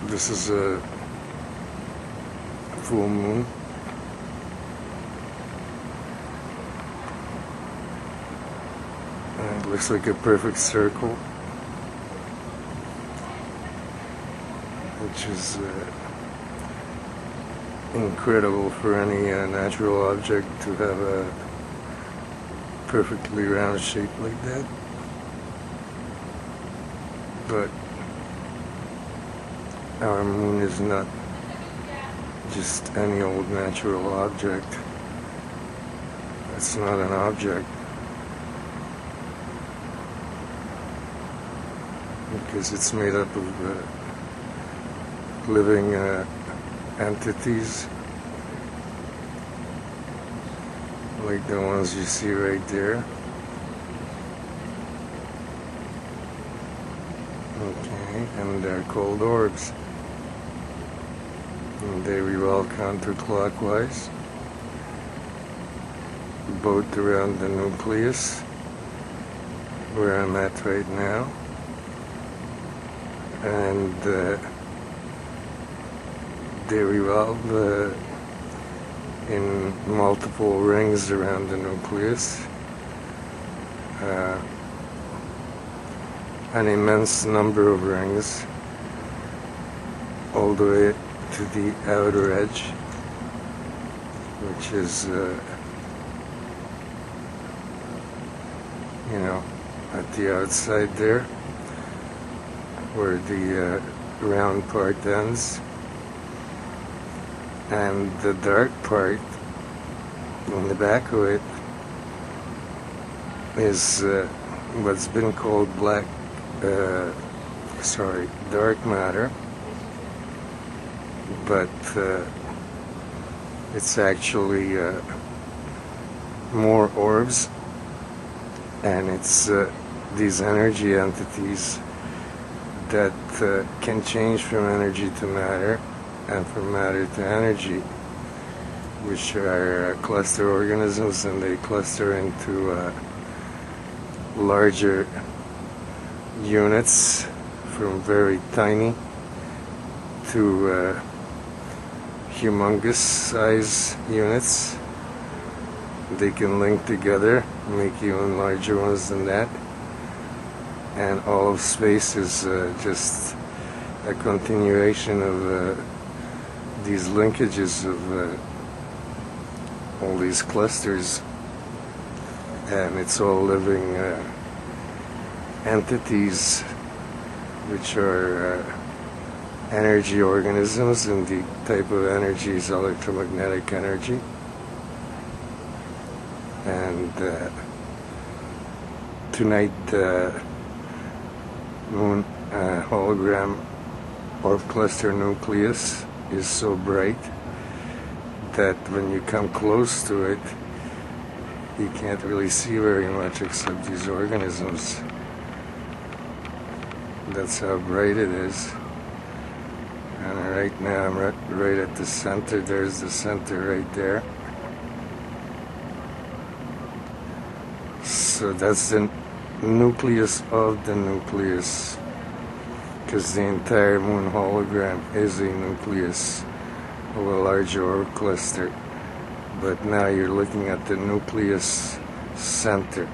This is a full moon. And it looks like a perfect circle, which is incredible for any natural object to have a perfectly round shape like that. But our moon is not just any old natural object. It's not an object, because it's made up of living entities like the ones you see right there. Okay, and they're called orbs. And they revolve counterclockwise, both around the nucleus, where I'm at right now, and they revolve in multiple rings around the nucleus. An immense number of rings, all the way to the outer edge, which is, at the outside there, where the round part ends. And the dark part on the back of it is what's been called dark matter, but it's actually more orbs, and it's these energy entities that can change from energy to matter and from matter to energy, which are cluster organisms, and they cluster into larger units, from very tiny to humongous size units. They can link together, make even larger ones than that, and all of space is just a continuation of these linkages of all these clusters, and it's all living entities, which are energy organisms, and the type of energy is electromagnetic energy. And tonight moon hologram orb cluster nucleus is so bright that when you come close to it, you can't really see very much except these organisms. That's how bright it is. And right now I'm right at the center. There's the center right there. So that's the nucleus of the nucleus, because the entire moon hologram is a nucleus of a larger orb cluster. But now you're looking at the nucleus center,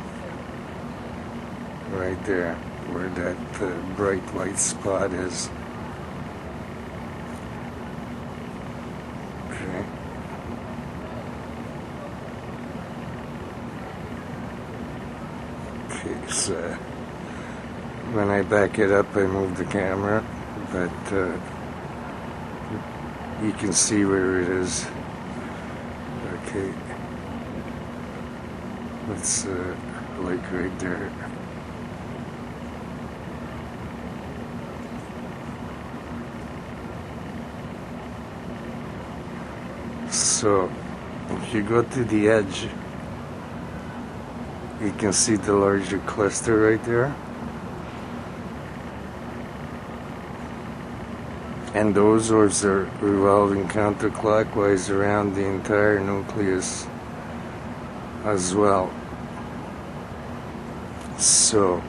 right there, where that bright white spot is. Okay. Okay, so when I back it up, I move the camera, but you can see where it is. Okay, it's like right there. So if you go to the edge, you can see the larger cluster right there, and those orbs are revolving counterclockwise around the entire nucleus as well. So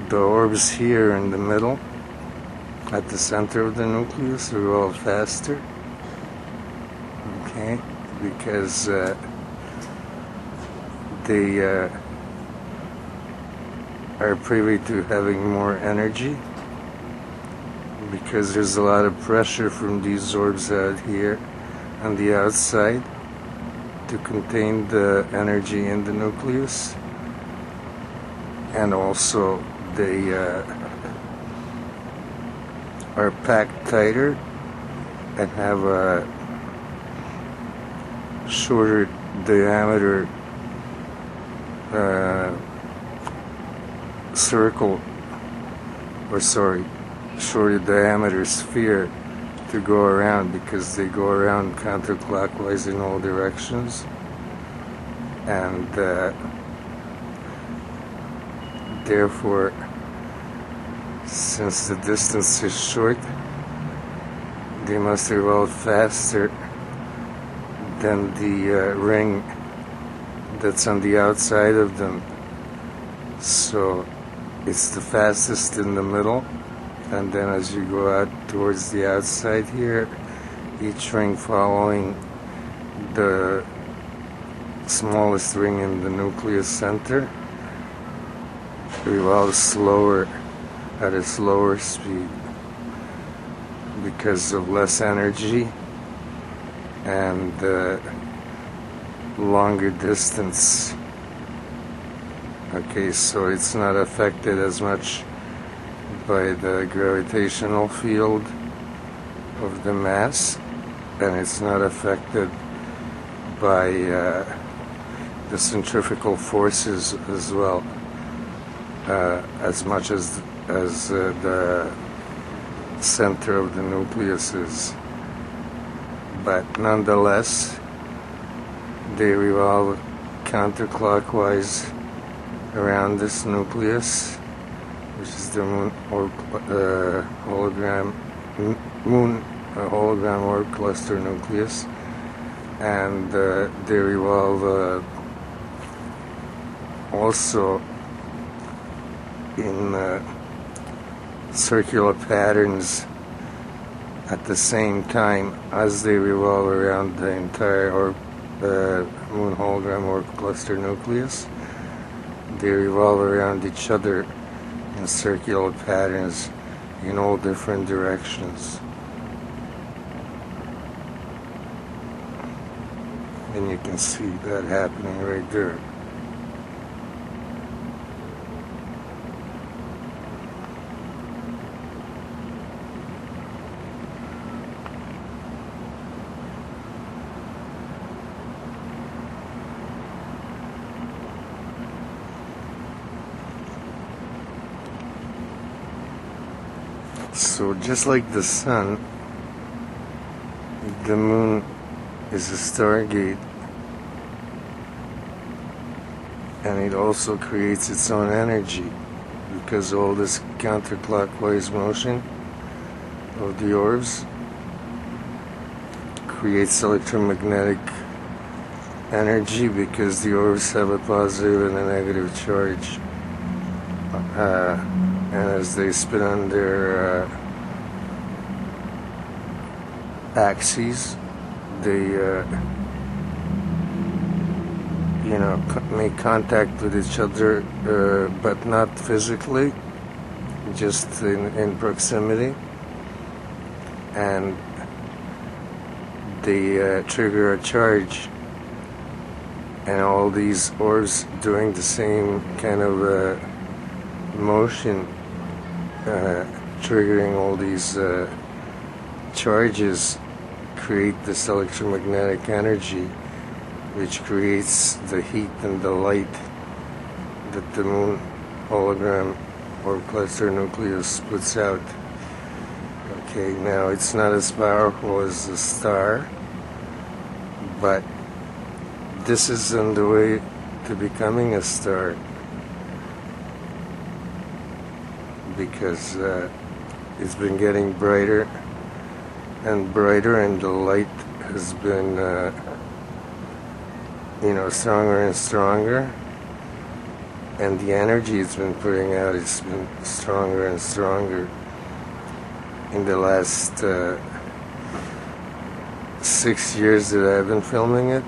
the orbs here in the middle at the center of the nucleus revolve faster. Okay, because they are privy to having more energy, because there's a lot of pressure from these orbs out here on the outside to contain the energy in the nucleus, and also they are packed tighter and have a shorter diameter shorter diameter sphere to go around, because they go around counterclockwise in all directions, and therefore, since the distance is short, they must revolve faster than the ring that's on the outside of them. So it's the fastest in the middle, and then as you go out towards the outside here, each ring following the smallest ring in the nucleus center revolves slower, at a slower speed, because of less energy and longer distance. Okay, so it's not affected as much by the gravitational field of the mass, and it's not affected by the centrifugal forces as well, as much as the center of the nucleus is. But nonetheless, they revolve counterclockwise around this nucleus, which is the hologram orb cluster nucleus, and they revolve also in circular patterns at the same time as they revolve around the entire moon hologram orb cluster nucleus. They revolve around each other in circular patterns in all different directions. And you can see that happening right there. So just like the sun, the moon is a stargate, and it also creates its own energy, because all this counterclockwise motion of the orbs creates electromagnetic energy, because the orbs have a positive and a negative charge, and as they spin on their axes, they make contact with each other, but not physically, just in proximity, and they trigger a charge, and all these orbs doing the same kind of motion, triggering all these charges, create this electromagnetic energy, which creates the heat and the light that the moon hologram or cluster nucleus puts out. Okay, now it's not as powerful as a star, but this is on the way to becoming a star, because it's been getting brighter and brighter, and the light has been stronger and stronger, and the energy it's been putting out has been stronger and stronger, in the last 6 years that I've been filming it,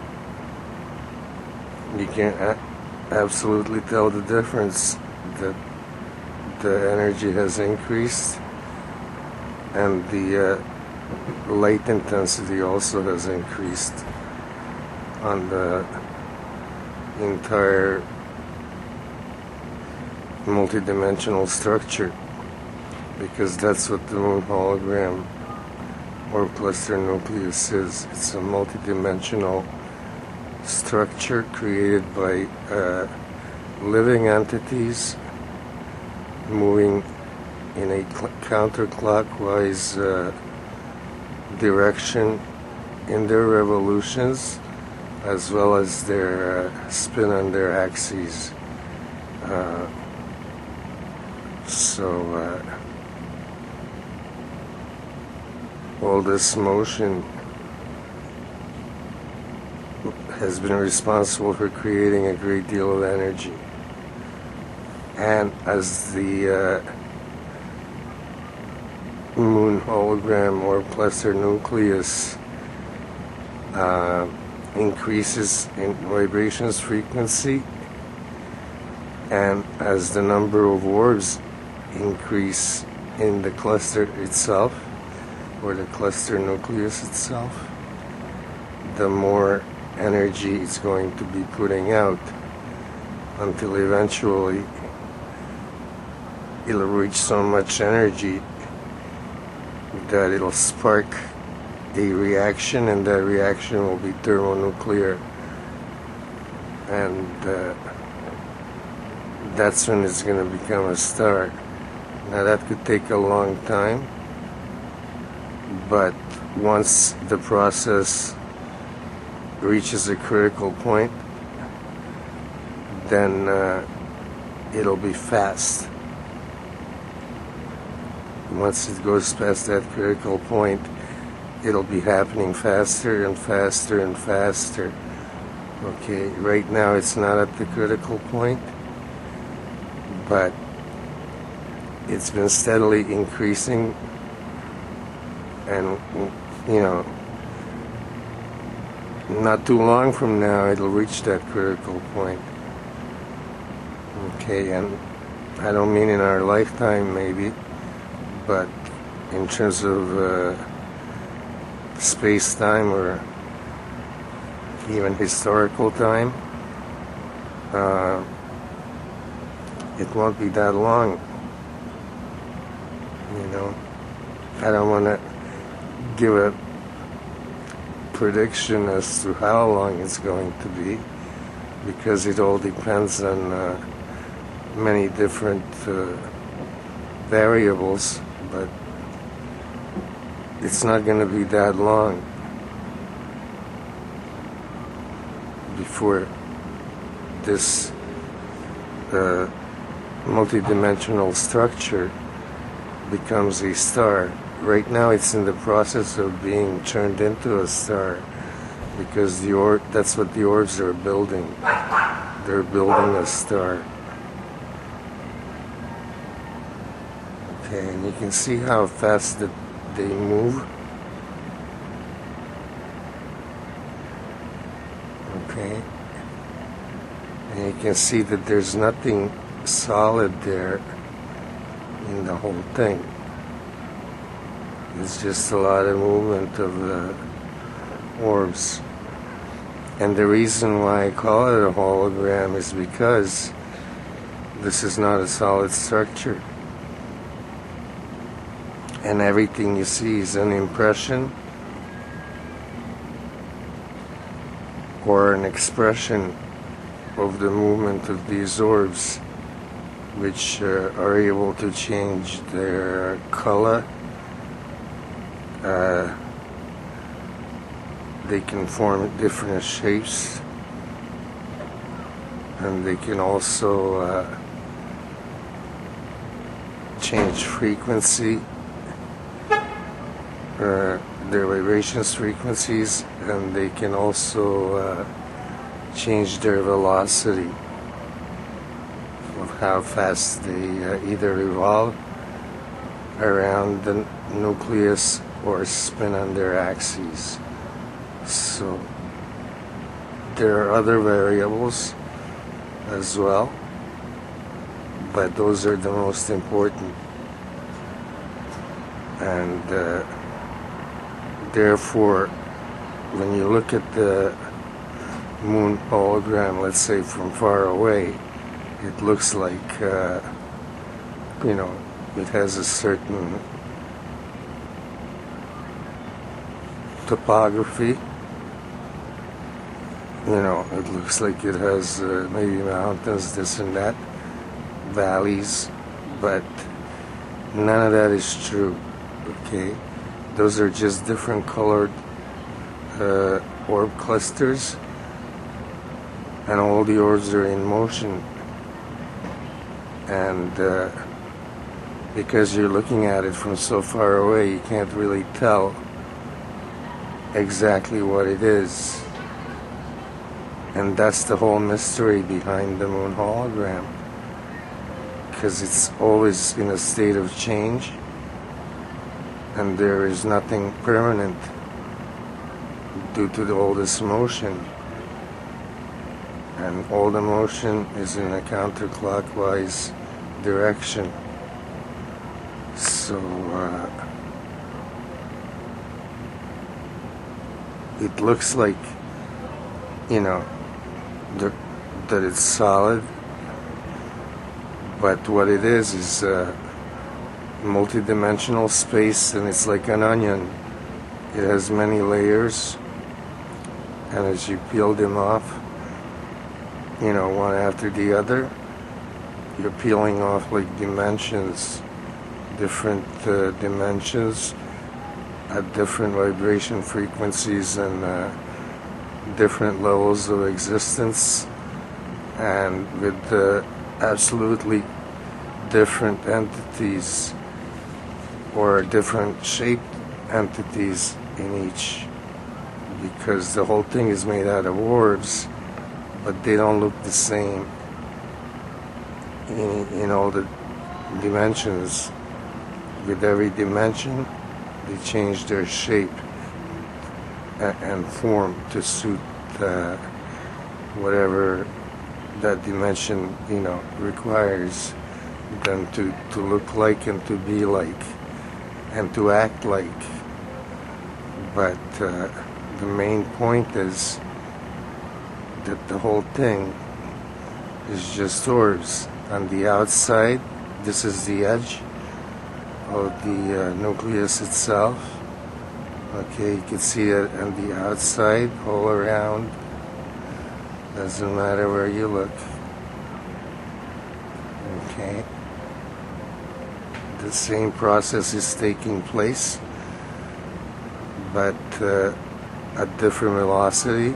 you can absolutely tell the difference, that the energy has increased and the light intensity also has increased on the entire multidimensional structure, because that's what the moon hologram or cluster nucleus is. It's a multidimensional structure created by living entities moving in a counterclockwise direction in their revolutions, as well as their spin on their axes. All this motion has been responsible for creating a great deal of energy. And as the moon hologram or cluster nucleus increases in vibrations frequency, and as the number of orbs increase in the cluster itself, or the cluster nucleus itself, the more energy it's going to be putting out, until eventually it'll reach so much energy that it'll spark a reaction, and that reaction will be thermonuclear, and that's when it's going to become a star. Now that could take a long time, but once the process reaches a critical point, then it'll be fast. Once it goes past that critical point, it'll be happening faster and faster and faster. Okay, right now it's not at the critical point, but it's been steadily increasing, and not too long from now it'll reach that critical point. Okay, and I don't mean in our lifetime maybe, but in terms of space-time or even historical time, it won't be that long. I don't want to give a prediction as to how long it's going to be, because it all depends on many different variables, but it's not going to be that long before this multidimensional structure becomes a star. Right now it's in the process of being turned into a star, because that's what the orbs are building. They're building a star. Okay, and you can see how fast they move. Okay, and you can see that there's nothing solid there in the whole thing. It's just a lot of movement of the orbs. And the reason why I call it a hologram is because this is not a solid structure. And everything you see is an impression or an expression of the movement of these orbs, which are able to change their color. They can form different shapes, and they can also change frequency, their vibrations frequencies, and they can also change their velocity of how fast they either revolve around nucleus or spin on their axes. So there are other variables as well, but those are the most important. And therefore, when you look at the moon hologram, let's say from far away, it looks like, it has a certain topography. It looks like it has maybe mountains, this and that, valleys, but none of that is true, okay? Those are just different colored orb clusters, and all the orbs are in motion. And because you're looking at it from so far away, you can't really tell exactly what it is. And that's the whole mystery behind the moon hologram, because it's always in a state of change, and there is nothing permanent due to all this motion. And all the motion is in a counterclockwise direction. So it looks like, that it's solid, but what it is multidimensional space, and it's like an onion. It has many layers, and as you peel them off, one after the other, you're peeling off like dimensions, different dimensions at different vibration frequencies and different levels of existence, and with absolutely different entities or different shaped entities in each, because the whole thing is made out of orbs, but they don't look the same in all the dimensions. With every dimension, they change their shape and form to suit whatever that dimension requires them to look like and to be like and to act like. But the main point is that the whole thing is just orbs. On the outside, this is the edge of the nucleus itself. Okay, you can see it on the outside, all around. Doesn't matter where you look. Okay. The same process is taking place, but at different velocity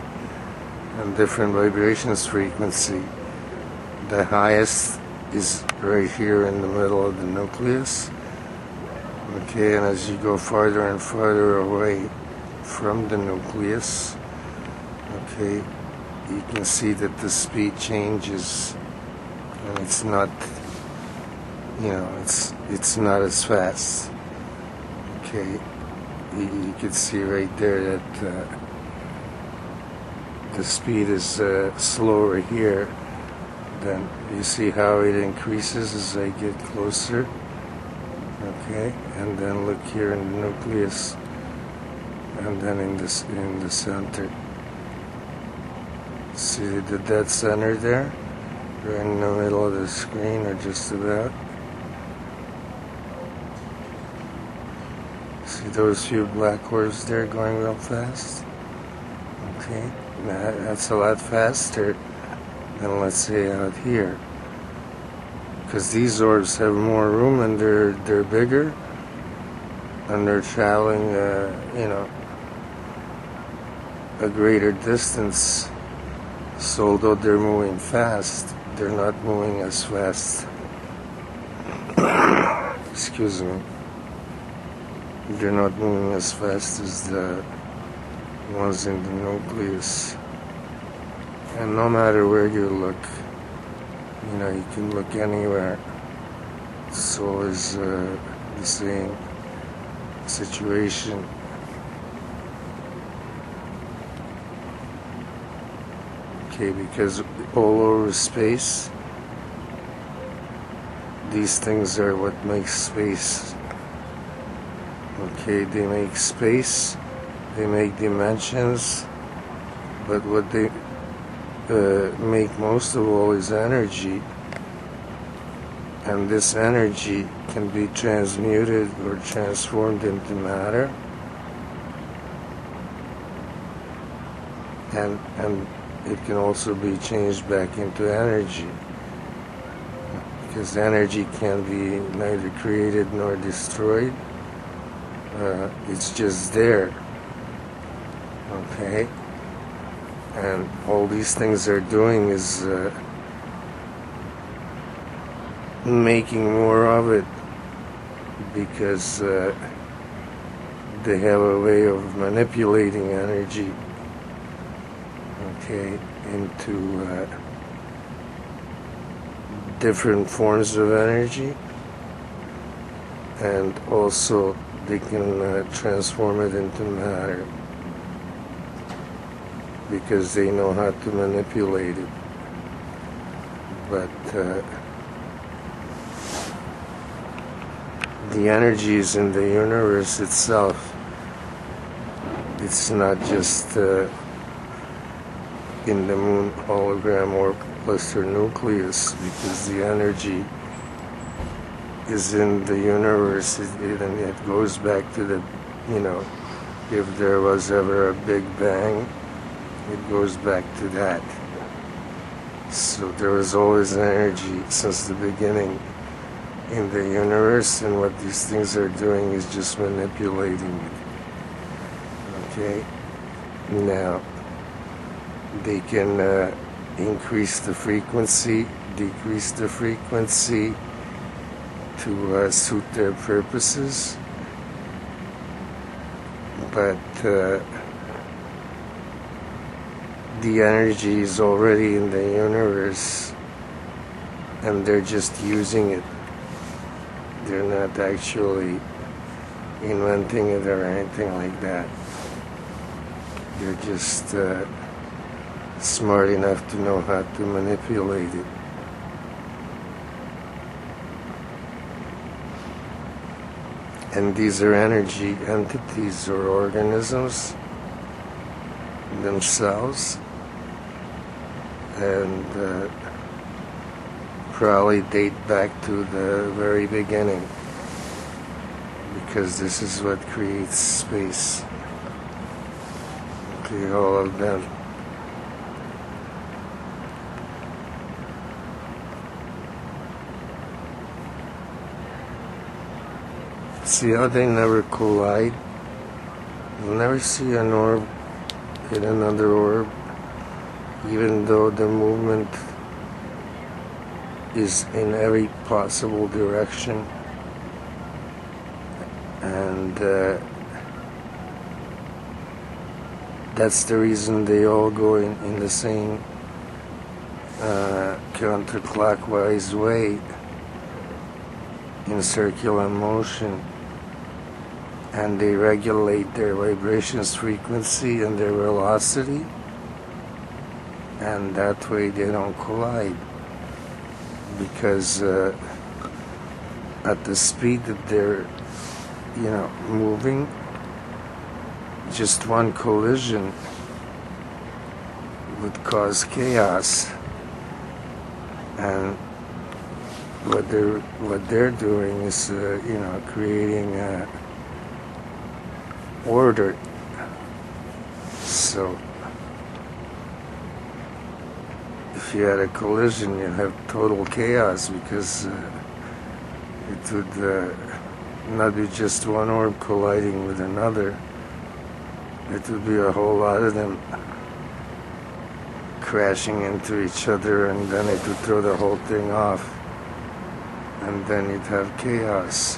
and different vibrations frequency. The highest is right here in the middle of the nucleus. Okay, and as you go farther and farther away from the nucleus, okay, you can see that the speed changes, and it's not, it's not as fast. Okay, you can see right there that the speed is slower here. Then you see how it increases as I get closer. Okay, and then look here in the nucleus, and then in the center. See the dead center there, right in the middle of the screen, or just about. See those few black orbs there going real fast? Okay, that's a lot faster than, let's say, out here. Because these orbs have more room, and they're bigger, and they're traveling, a greater distance. So although they're moving fast, they're not moving as fast. Excuse me. They're not moving as fast as the ones in the nucleus. And no matter where you look, you can look anywhere. It's always the same. situation. Okay, because all over space, these things are what makes space. Okay, they make space, they make dimensions, but what they make most of all is energy, and this energy can be transmuted or transformed into matter, and it can also be changed back into energy, because energy can be neither created nor destroyed. It's just there. Okay, and all these things are doing is making more of it, because they have a way of manipulating energy, okay, into different forms of energy, and also they can transform it into matter, because they know how to manipulate it. But the energies in the universe itself, it's not just in the moon hologram or cluster nucleus, because the energy is in the universe, and it goes back to the, if there was ever a Big Bang, it goes back to that. So there was always energy since the beginning in the universe, and what these things are doing is just manipulating it. Okay? Now, they can increase the frequency, decrease the frequency to suit their purposes, but the energy is already in the universe, and they're just using it. They're not actually inventing it or anything like that. They're just smart enough to know how to manipulate it. And these are energy entities or organisms themselves, and probably date back to the very beginning, because this is what creates space. Okay, all of them. See how they never collide? You'll never see an orb hit another orb, even though the movement is in every possible direction, and that's the reason they all go in the same counterclockwise way, in circular motion, and they regulate their vibrations, frequency, and their velocity, and that way they don't collide, because at the speed that they're moving, just one collision would cause chaos. And what they're doing is creating order. So if you had a collision, you'd have total chaos, because it would not be just one orb colliding with another. It would be a whole lot of them crashing into each other, and then it would throw the whole thing off, and then you'd have chaos.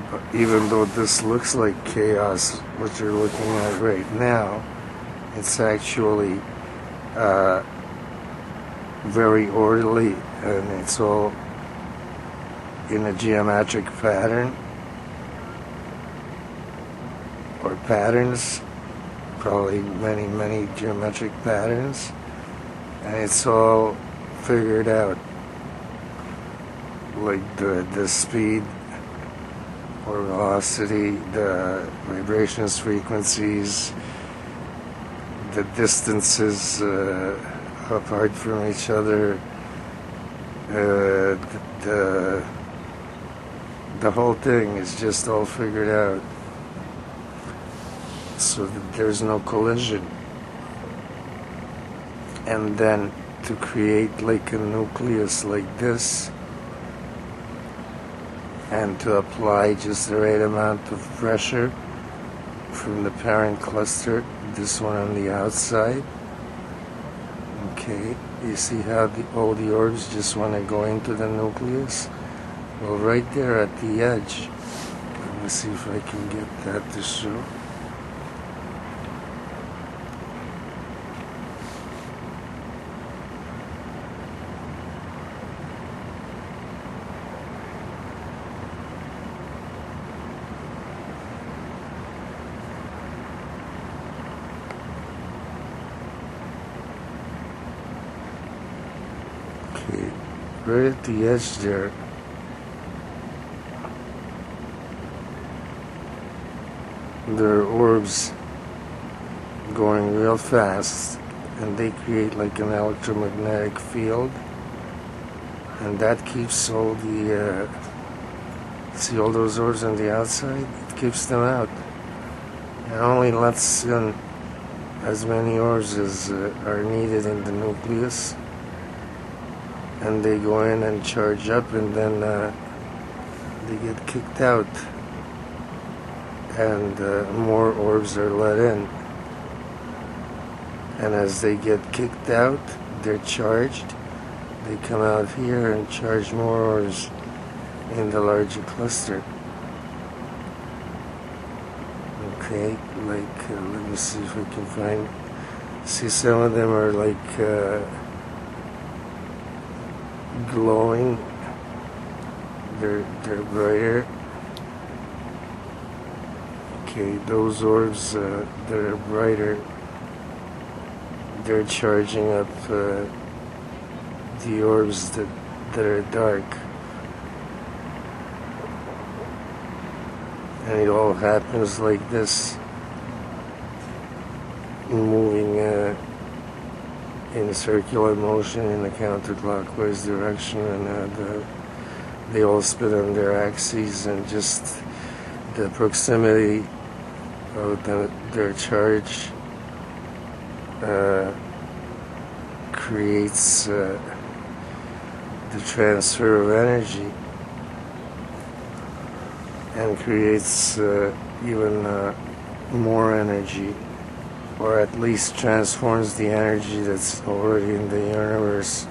But even though this looks like chaos, what you're looking at right now, it's actually very orderly, and it's all in a geometric pattern, or patterns, probably many geometric patterns, and it's all figured out, like the speed or velocity, the vibrations, frequencies, the distances apart from each other, the whole thing is just all figured out, so that there's no collision. And then to create like a nucleus like this, and to apply just the right amount of pressure from the parent cluster, this one on the outside. Okay, you see how all the orbs just want to go into the nucleus? Well, right there at the edge, let me see if I can get that to show. Okay, right at the edge there, there are orbs going real fast, and they create like an electromagnetic field, and that keeps all the see all those orbs on the outside, it keeps them out and only lets in as many orbs as are needed in the nucleus, and they go in and charge up, and then they get kicked out, and more orbs are let in, and as they get kicked out, they're charged, they come out here and charge more orbs in the larger cluster. Okay, like let me see if I can find, see, some of them are like glowing, they're brighter. Okay, those orbs that are brighter, they're charging up the orbs that are dark, and it all happens like this, moving in circular motion in a counterclockwise direction, and they all spin on their axes, and just the proximity of their charge creates the transfer of energy, and creates even more energy, or at least transforms the energy that's already in the universe,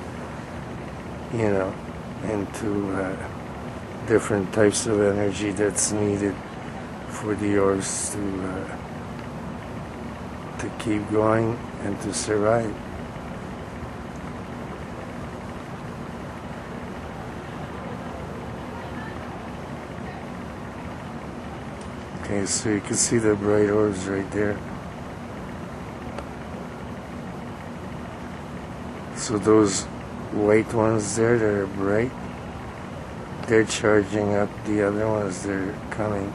you know, into different types of energy that's needed for the orbs to keep going and to survive. Okay, so you can see the bright orbs right there. So those white ones there that are bright, they're charging up the other ones that are coming,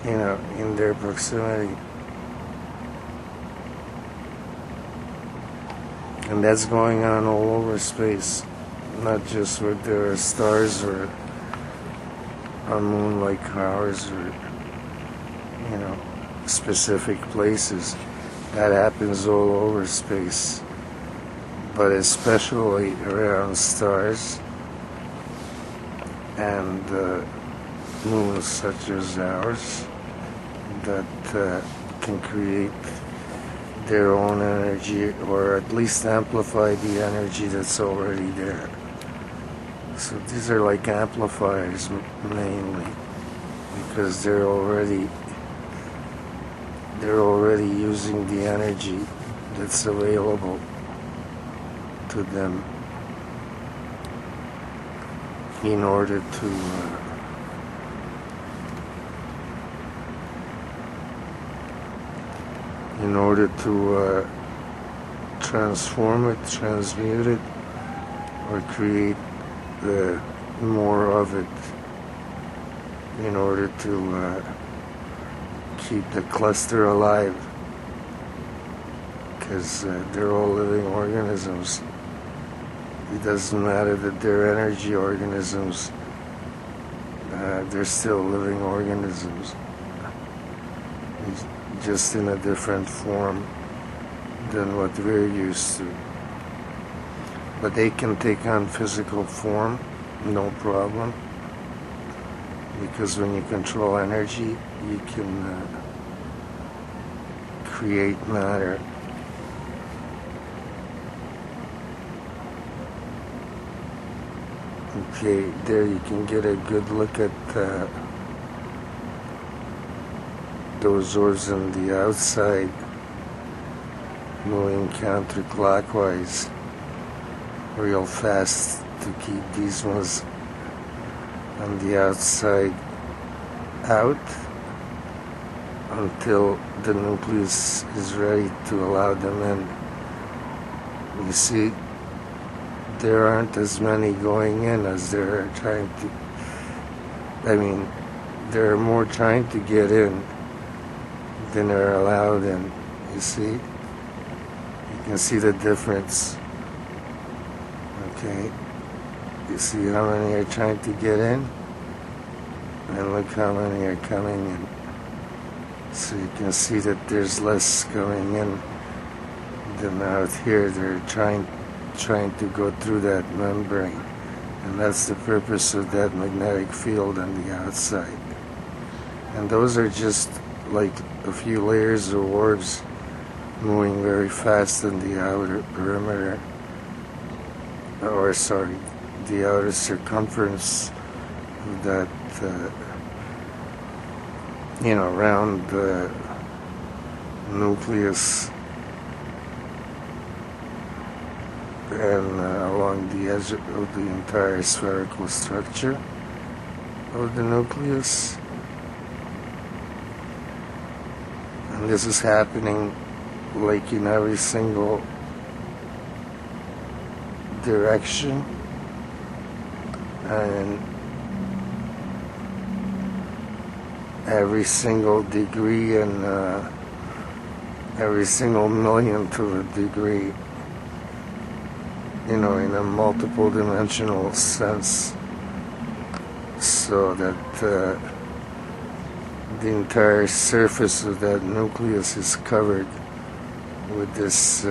you know, in their proximity. And that's going on all over space, not just where there are stars or a moon like ours, or, you know, specific places. That happens all over space, but especially around stars and moons such as ours that can create their own energy, or at least amplify the energy that's already there. So these are like amplifiers mainly, because they're already using the energy that's available to them in order to in order to transform it, transmute it, or create more of it in order to keep the cluster alive, because they're all living organisms. It doesn't matter that they're energy organisms, they're still living organisms, just in a different form than what we're used to. But they can take on physical form, no problem, because when you control energy, you can create matter. Okay, there you can get a good look at those orbs on the outside moving counterclockwise real fast to keep these ones on the outside out until the nucleus is ready to allow them in. You see, there aren't as many going in as there are trying to, there are more trying to get in than are allowed in. You see? You can see the difference. Okay? You see how many are trying to get in? And look how many are coming in. So you can see that there's less going in than out here. They're trying to go through that membrane, and that's the purpose of that magnetic field on the outside. And those are just like a few layers of orbs moving very fast in the outer perimeter, the outer circumference of that around the nucleus and along the edge of the entire spherical structure of the nucleus. And this is happening like in every single direction and every single degree and every single millionth of a degree, in a multiple dimensional sense, so that the entire surface of that nucleus is covered with this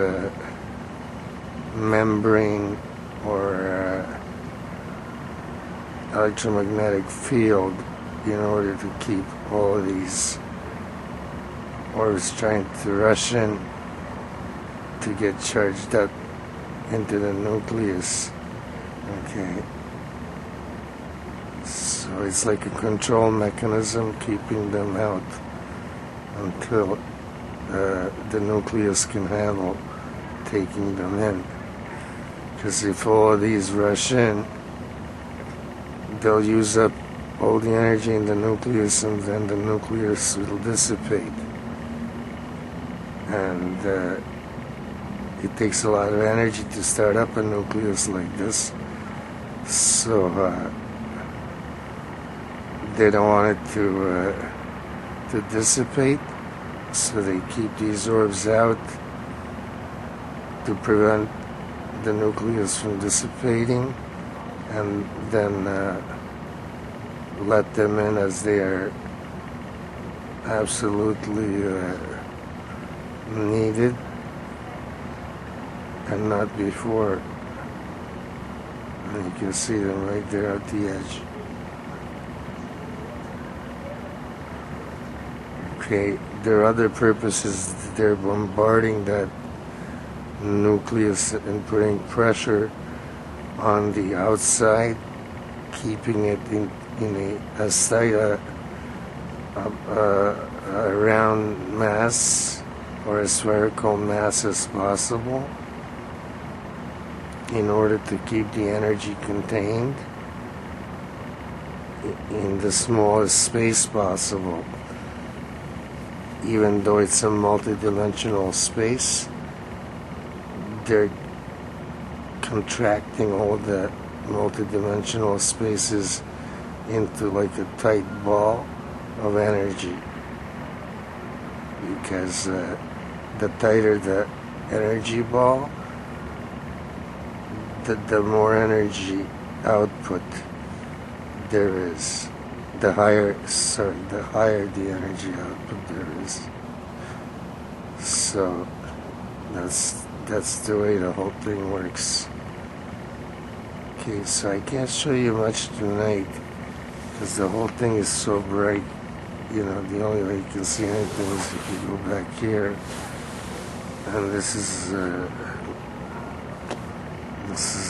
membrane or electromagnetic field in order to keep all of these orbs trying to rush in to get charged up into the nucleus. Okay. So it's like a control mechanism keeping them out until the nucleus can handle taking them in. Because if all of these rush in, they'll use up all the energy in the nucleus, and then the nucleus will dissipate. And it takes a lot of energy to start up a nucleus like this. So they don't want it to dissipate, so they keep these orbs out to prevent the nucleus from dissipating, and then let them in as they are absolutely needed, and not before. And you can see them right there at the edge. Okay, there are other purposes. They're bombarding that nucleus and putting pressure on the outside, keeping it in a round mass or a spherical mass as possible, in order to keep the energy contained in the smallest space possible. even though it's a multi-dimensional space, they're contracting all the multi-dimensional spaces into like a tight ball of energy, because the tighter the energy ball, the more energy output there is, the higher the energy output there is. So that's the way the whole thing works. Okay, so I can't show you much tonight because the whole thing is so bright. You know, the only way you can see anything is if you go back here. And this is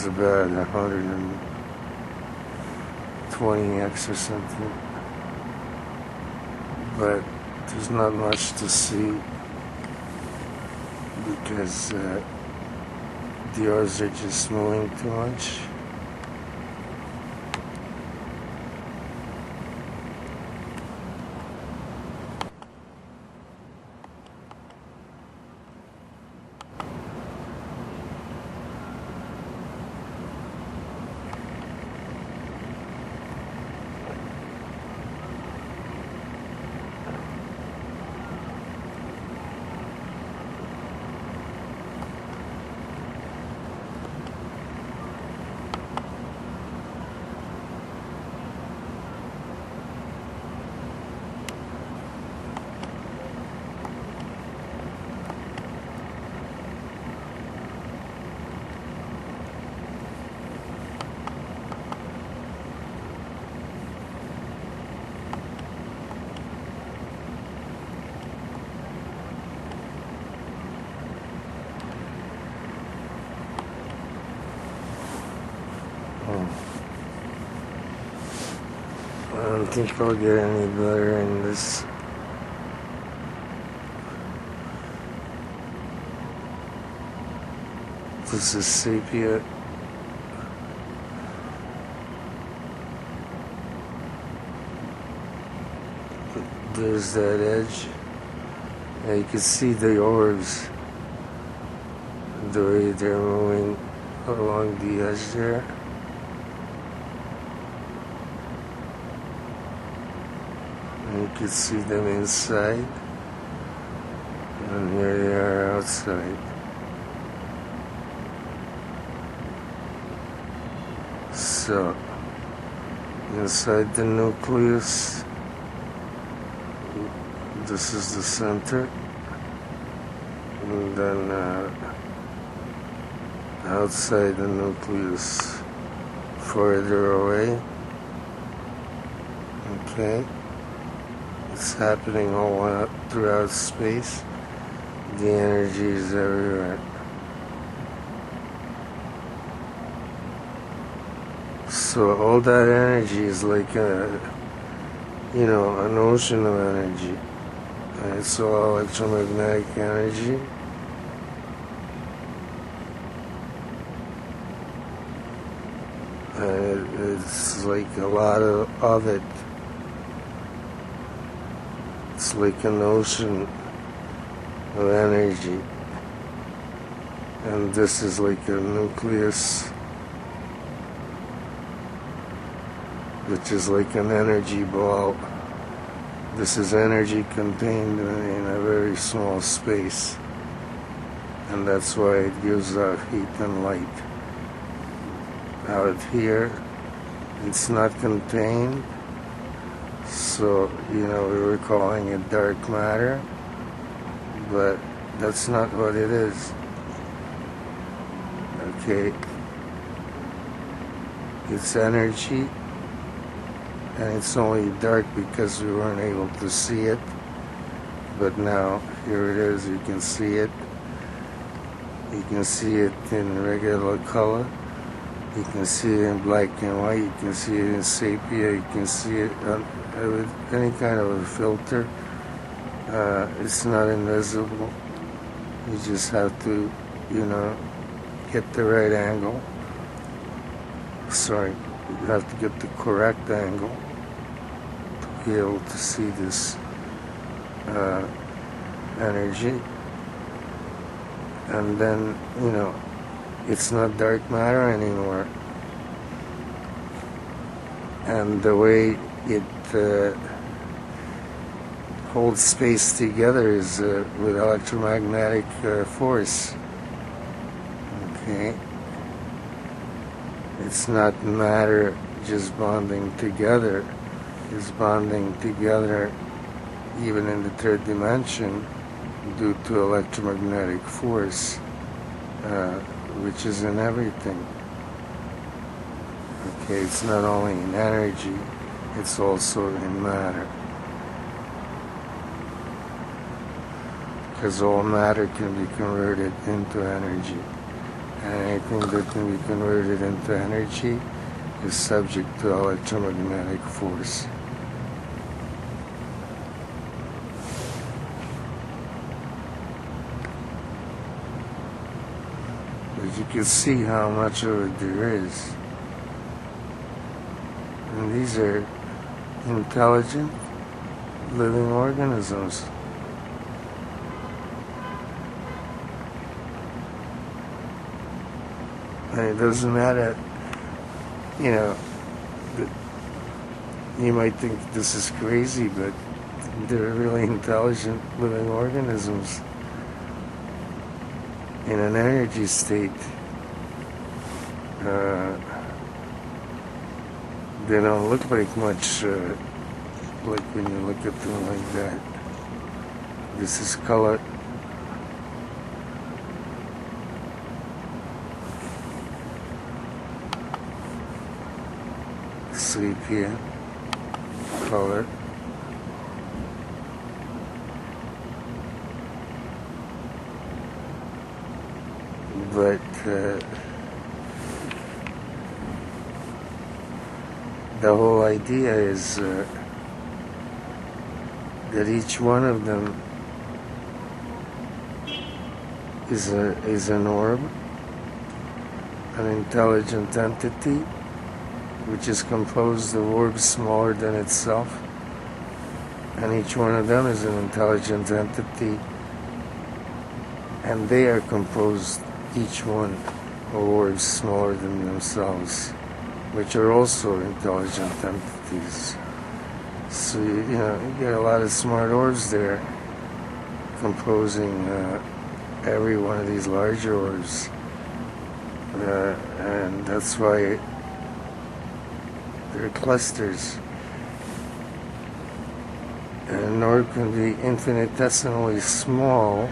about 120x or something. But there's not much to see because the oars are just moving too much. I don't think I'll get any better in this. This is sepia. There's that edge. Yeah, you can see the orbs, the way they're moving along the edge there. And you can see them inside, and here they are outside. So, inside the nucleus, this is the center, and then outside the nucleus, further away. Okay, it's happening all throughout space. The energy is everywhere. So all that energy is like an ocean of energy. And it's all electromagnetic energy. And it's like a lot of it. It's like an ocean of energy. And this is like a nucleus, which is like an energy ball. This is energy contained in a very small space, and that's why it gives out heat and light. Out here, it's not contained, so we were calling it dark matter, but that's not what it is. Okay, it's energy. And it's only dark because we weren't able to see it. But now, here it is, you can see it. You can see it in regular color. You can see it in black and white. You can see it in sepia. You can see it with any kind of a filter. It's not invisible. You just have to, get the right angle. Sorry, you have to get the correct angle to be able to see this energy, and then, it's not dark matter anymore. And the way it holds space together is with electromagnetic force. Okay? It's not matter just bonding together. It's bonding together even in the third dimension due to electromagnetic force, which is in everything. Okay, it's not only in energy, it's also in matter. Because all matter can be converted into energy. And anything that can be converted into energy is subject to electromagnetic force. But you can see how much of it there is. And these are intelligent living organisms. And it doesn't matter, that you might think this is crazy, but they're really intelligent living organisms in an energy state. They don't look like much like when you look at them like that. This is color. Sepia color. But the whole idea is that each one of them is an orb, an intelligent entity, which is composed of orbs smaller than itself, and each one of them is an intelligent entity, and they are composed, each one, of orbs smaller than themselves, which are also intelligent entities. So you get a lot of smart orbs there composing every one of these larger orbs, and that's why they're clusters. And an orb can be infinitesimally small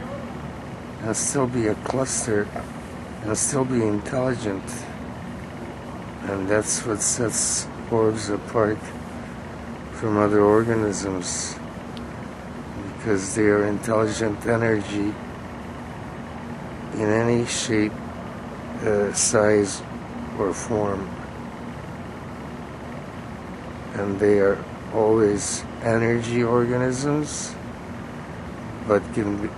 and still be a cluster and still be intelligent. And that's what sets orbs apart from other organisms, because they are intelligent energy in any shape, size, or form. And they are always energy organisms, but can,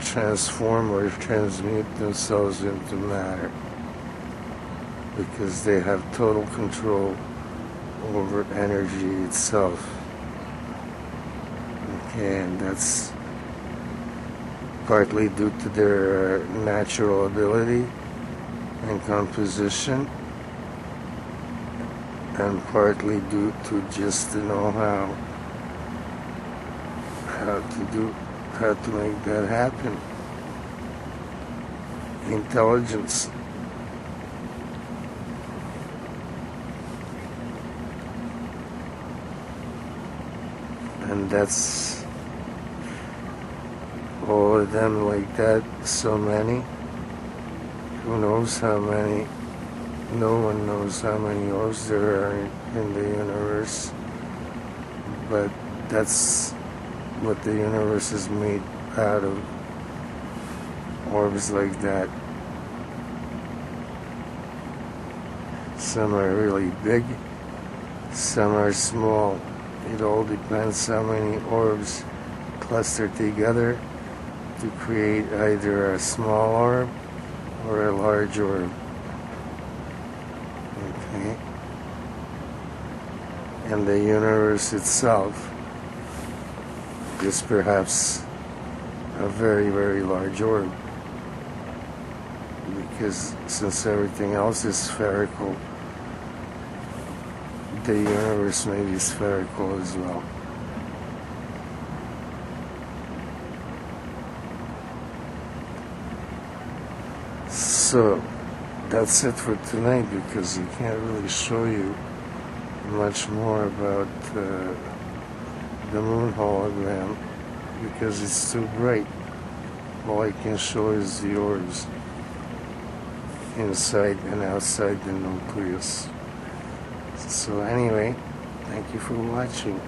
transform or transmute themselves into matter, because they have total control over energy itself. Okay, and that's partly due to their natural ability and composition, and partly due to just the know-how how to make that happen. Intelligence. And that's all of them like that, so many. Who knows how many? No one knows how many orbs there are in the universe, but that's what the universe is made out of, orbs like that. Some are really big, some are small. It all depends how many orbs cluster together to create either a small orb or a large orb. Okay? And the universe itself is perhaps a very, very large orb. Because since everything else is spherical, the universe may be spherical as well. So that's it for tonight, because I can't really show you much more about the moon hologram because it's too bright. All I can show is the orbs inside and outside the nucleus. So anyway, thank you for watching.